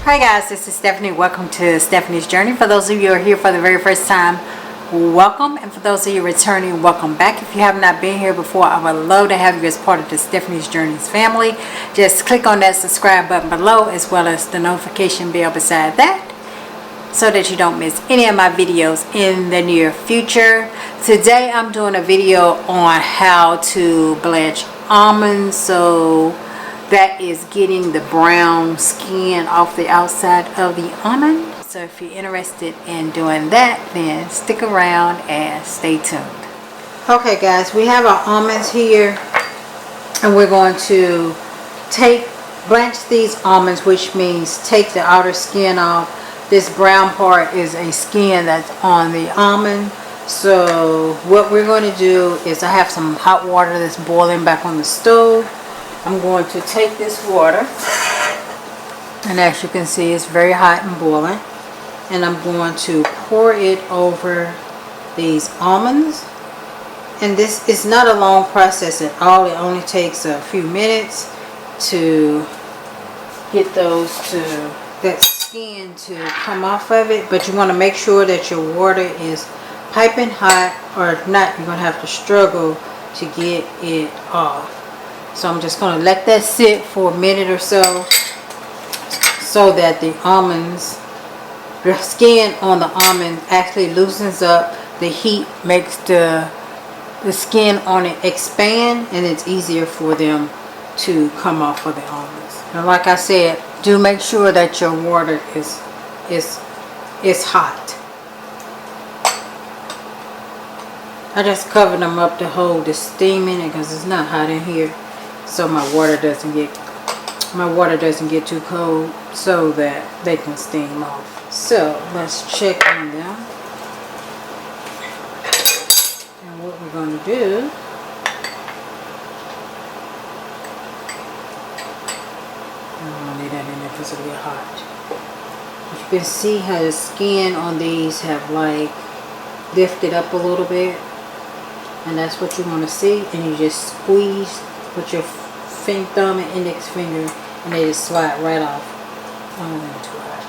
Hi guys, this is Stephanie. Welcome to Stephanie's Journey. For those of you who are here for the very first time, welcome. And for those of you returning, welcome back. If you have not been here before, I would love to have you as part of the Stephanie's Journeys family. Just click on that subscribe button below, as well as the notification bell beside that, so that you don't miss any of my videos in the near future. Today I'm doing a video on how to blanch almonds. So that is getting the brown skin off the outside of the almond. So if you're interested in doing that, then stick around and stay tuned. Okay guys, we have our almonds here, and we're going to blanch these almonds, which means take the outer skin off. This brown part is a skin that's on the almond. So what we're going to do is, I have some hot water that's boiling back on the stove. I'm going to take this water, and as you can see, it's very hot and boiling, and I'm going to pour it over these almonds. And this is not a long process at all. It only takes a few minutes to get that skin to come off of it, but you want to make sure that your water is piping hot, or if not, you're going to have to struggle to get it off. So I'm just going to let that sit for a minute or so that the skin on the almond actually loosens up. The heat makes the skin on it expand, and it's easier for them to come off of the almonds. And like I said, do make sure that your water is hot. I just covered them up to hold the steam in it, because it's not hot in here. So my water doesn't get too cold, so that they can steam off. So let's check on them. And what we're going to do, I don't want to leave that in there because it'll get hot. You can see how the skin on these have like lifted up a little bit, and that's what you want to see. And you just squeeze with your thumb and index finger, and they just slide right off. Too hot.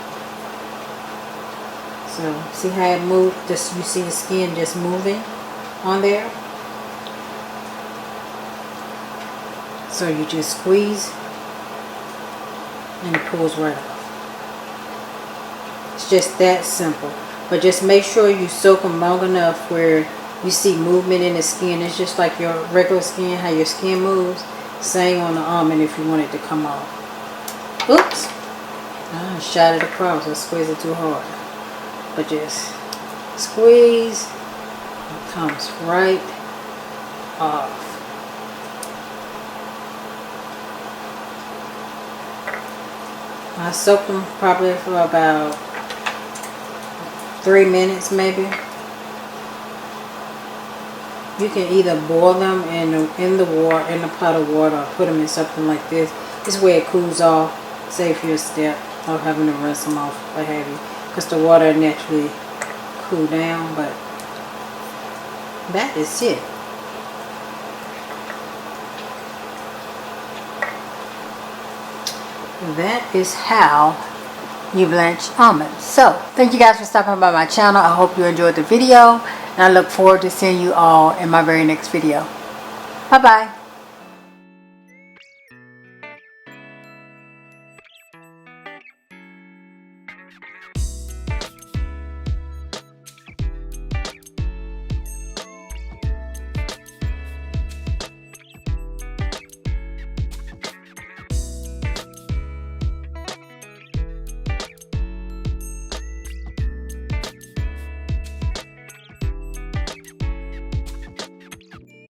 So see how it moved? You see the skin just moving on there. So you just squeeze, and it pulls right off. It's just that simple. But just make sure you soak them long enough where you see movement in the skin. It's just like your regular skin, how your skin moves. Same on the almond if you want it to come off. Oops! I shot it across. I squeezed it too hard. But just squeeze. It comes right off. I soaked them probably for about 3 minutes maybe. You can either boil them in the pot of water, or put them in something like this. This way it cools off. Save you a step of having to rinse them off, what have you, because the water naturally cool down. But that is it. That is how you blanch almonds. So thank you guys for stopping by my channel. I hope you enjoyed the video, and I look forward to seeing you all in my very next video. Bye bye.